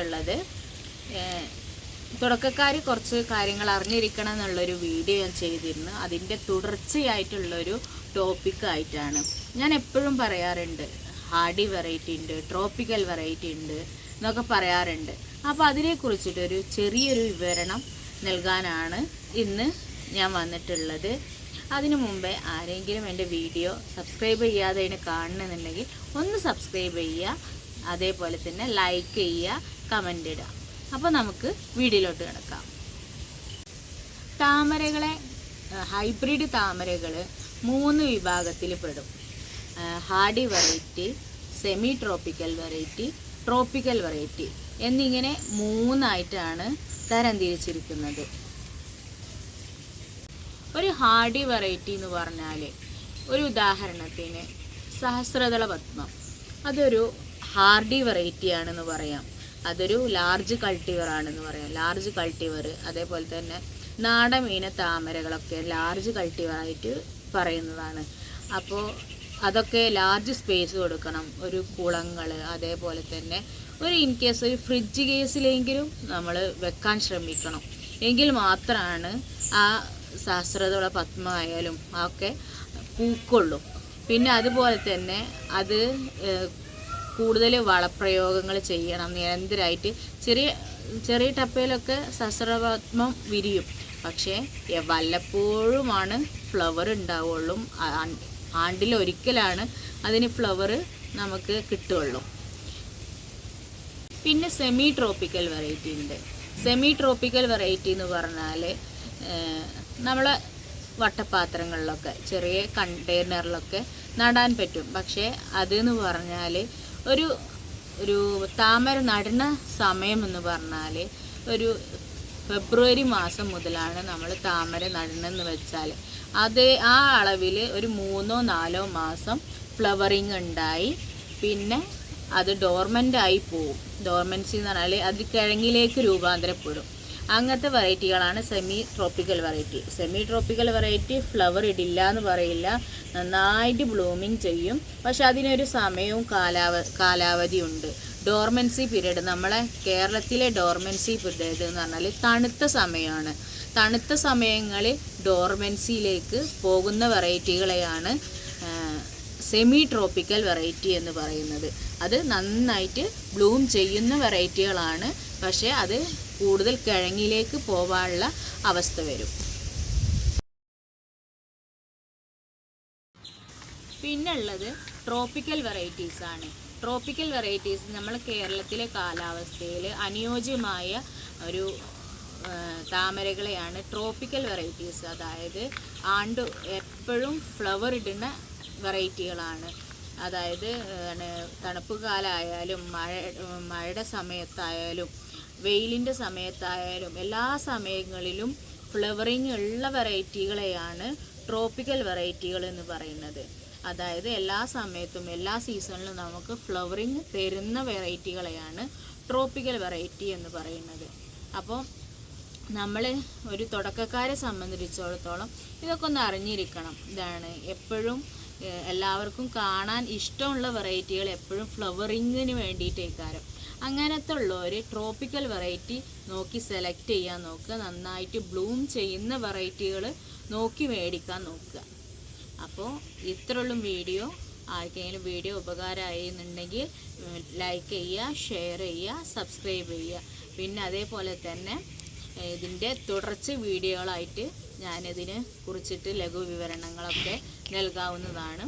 വന്നിട്ടുള്ളത് തുടക്കക്കാർ കുറച്ച് കാര്യങ്ങൾ അറിഞ്ഞിരിക്കണം എന്നുള്ളൊരു വീഡിയോ ഞാൻ ചെയ്തിരുന്നു. അതിൻ്റെ തുടർച്ചയായിട്ടുള്ളൊരു ടോപ്പിക്കായിട്ടാണ്. ഞാൻ എപ്പോഴും പറയാറുണ്ട് ഹാർഡി വെറൈറ്റി ഉണ്ട്, ട്രോപ്പിക്കൽ വെറൈറ്റി ഉണ്ട് എന്നൊക്കെ പറയാറുണ്ട്. അപ്പോൾ അതിനെക്കുറിച്ചിട്ടൊരു ചെറിയൊരു വിവരണം നൽകാനാണ് ഇന്ന് ഞാൻ വന്നിട്ടുള്ളത്. അതിനു മുമ്പേ ആരെങ്കിലും എൻ്റെ വീഡിയോ സബ്സ്ക്രൈബ് ചെയ്യാതെ കാണണമെന്നുണ്ടെങ്കിൽ ഒന്ന് സബ്സ്ക്രൈബ് ചെയ്യുക, അതേപോലെ തന്നെ ലൈക്ക് ചെയ്യുക, കമൻ്റ് ഇടുക. അപ്പോൾ നമുക്ക് വീഡിയോയിലോട്ട് കിടക്കാം. താമരകളെ ഹൈബ്രിഡ് താമരകൾ 3 വിഭാഗത്തിൽ പെടും. Hardy variety, semi tropical variety, tropical variety എന്നിങ്ങനെ 3ആയിട്ടാണ് തരംതിരിച്ചിരിക്കുന്നത്. ഒരു ഹാർഡി വെറൈറ്റി എന്ന് പറഞ്ഞാൽ ഒരു ഉദാഹരണത്തിന് സഹസ്രദള പത്മം, അതൊരു ഹാർഡി വെറൈറ്റി ആണെന്ന് പറയാം. അതൊരു ലാർജ് കൾട്ടിവർ ആണെന്ന് പറയാം. ലാർജ് കൾട്ടിവർ, അതേപോലെ തന്നെ നാടമീന താമരകളൊക്കെ ലാർജ് കൾട്ടിവറായിട്ട് പറയുന്നതാണ്. അപ്പോൾ അതൊക്കെ ലാർജ് സ്പേസ് കൊടുക്കണം, ഒരു കുളങ്ങൾ, അതേപോലെ തന്നെ ഒരു ഇൻ കേസ് ഒരു ഫ്രിഡ്ജ് കേസിലെങ്കിലും നമ്മൾ വെക്കാൻ ശ്രമിക്കണം. എങ്കിൽ മാത്രമാണ് ആ സഹസ്രദള പത്മമായാലും ഒക്കെ പൂക്കുള്ളൂ. പിന്നെ അതുപോലെ തന്നെ അത് കൂടുതൽ വളപ്രയോഗങ്ങൾ ചെയ്യണം നിരന്തരമായിട്ട്. ചെറിയ ചെറിയ ടപ്പയിലൊക്കെ സഹസ്രപത്മം വിരിയും, പക്ഷേ വല്ലപ്പോഴുമാണ് ഫ്ലവർ ഉണ്ടാവുള്ളൂ. ആണ്ടിലൊരിക്കലാണ് അതിന് ഫ്ലവർ നമുക്ക് കിട്ടുള്ളൂ. പിന്നെ സെമി ട്രോപ്പിക്കൽ വെറൈറ്റി ഉണ്ട്. സെമി ട്രോപ്പിക്കൽ വെറൈറ്റി എന്ന് പറഞ്ഞാൽ നമ്മളെ വട്ടപാത്രങ്ങളിലൊക്കെ ചെറിയ കണ്ടെയ്നറിലൊക്കെ നടാൻ പറ്റും. പക്ഷേ അതെന്ന് പറഞ്ഞാൽ ഒരു താമര നടുന്ന സമയം എന്ന് പറഞ്ഞാൽ ഒരു ഫെബ്രുവരി മാസം മുതലാണ് നമ്മൾ താമര നടണമെന്ന് വെച്ചാൽ അത് ആ അളവിൽ ഒരു 3-4 മാസം ഫ്ലവറിങ് ഉണ്ടായി പിന്നെ അത് ഡോർമെൻ്റായി പോവും. ഡോർമെൻസി എന്ന് പറഞ്ഞാൽ അത് കിഴങ്ങിലേക്ക് രൂപാന്തരപ്പെടും. അങ്ങനത്തെ വെറൈറ്റികളാണ് semi tropical variety. Semi tropical variety flower ഇടില്ല എന്ന് പറയില്ല, നന്നായിട്ട് ബ്ലൂമിങ് ചെയ്യും. പക്ഷെ അതിനൊരു സമയവും കാലാവധിയുണ്ട്. ഡോർമെൻസി പീരീഡ്, നമ്മളെ കേരളത്തിലെ ഡോർമെൻസി പീരീഡ് എന്ന് പറഞ്ഞാൽ തണുത്ത സമയമാണ്. തണുത്ത സമയങ്ങളിൽ ഡോർമെൻസിയിലേക്ക് പോകുന്ന വെറൈറ്റികളെയാണ് സെമി ട്രോപ്പിക്കൽ വെറൈറ്റി എന്ന് പറയുന്നത്. അത് നന്നായിട്ട് ബ്ലൂം ചെയ്യുന്ന വെറൈറ്റികളാണ്, പക്ഷേ അത് കൂടുതൽ കിഴങ്ങിലേക്ക് പോകാനുള്ള അവസ്ഥ വരും. പിന്നുള്ളത് ട്രോപ്പിക്കൽ വെറൈറ്റീസാണ്. ട്രോപ്പിക്കൽ വെറൈറ്റീസ് നമ്മൾ കേരളത്തിലെ കാലാവസ്ഥയിൽ അനുയോജ്യമായ ഒരു താമരകളെയാണ് ട്രോപ്പിക്കൽ വെറൈറ്റീസ്. അതായത് എപ്പോഴും ഫ്ലവർ ഇടുന്ന വെറൈറ്റികളാണ്. അതായത് തണുപ്പ് കാലമായാലും മഴയുടെ സമയത്തായാലും വെയിലിൻ്റെ സമയത്തായാലും എല്ലാ സമയങ്ങളിലും ഫ്ലവറിങ് ഉള്ള വെറൈറ്റികളെയാണ് ട്രോപ്പിക്കൽ വെറൈറ്റികൾ എന്ന് പറയുന്നത്. അതായത് എല്ലാ സമയത്തും എല്ലാ സീസണിലും നമുക്ക് ഫ്ലവറിങ് തരുന്ന വെറൈറ്റികളെയാണ് ട്രോപ്പിക്കൽ വെറൈറ്റി എന്ന് പറയുന്നത്. അപ്പോൾ നമ്മൾ ഒരു തുടക്കക്കാരെ സംബന്ധിച്ചിടത്തോളം ഇതൊക്കെ ഒന്ന് അറിഞ്ഞിരിക്കണം. ഇതാണ് എപ്പോഴും എല്ലാവർക്കും കാണാൻ ഇഷ്ടമുള്ള വെറൈറ്റികൾ എപ്പോഴും ഫ്ലവറിങ്ങിന് വേണ്ടിയിട്ടേക്കാരം. അങ്ങനത്തെ ഉള്ളവർ ട്രോപ്പിക്കൽ വെറൈറ്റി നോക്കി സെലക്ട് ചെയ്യാൻ നോക്കുക. നന്നായിട്ട് ബ്ലൂം ചെയ്യുന്ന വെറൈറ്റികൾ നോക്കി മേടിക്കാൻ നോക്കുക. അപ്പോൾ ഇത്രയുള്ള വീഡിയോ. ആർക്കെങ്കിലും വീഡിയോ ഉപകാരമായി എന്നുണ്ടെങ്കിൽ ലൈക്ക് ചെയ്യുക, ഷെയർ ചെയ്യുക, സബ്സ്ക്രൈബ് ചെയ്യുക. പിന്നെ അതേപോലെ തന്നെ ഇതിൻ്റെ തുടർച്ച വീഡിയോകളായിട്ട് ഞാനിതിനെ കുറിച്ചിട്ട് ലഘു വിവരണങ്ങളൊക്കെ നൽകാവുന്നതാണ്.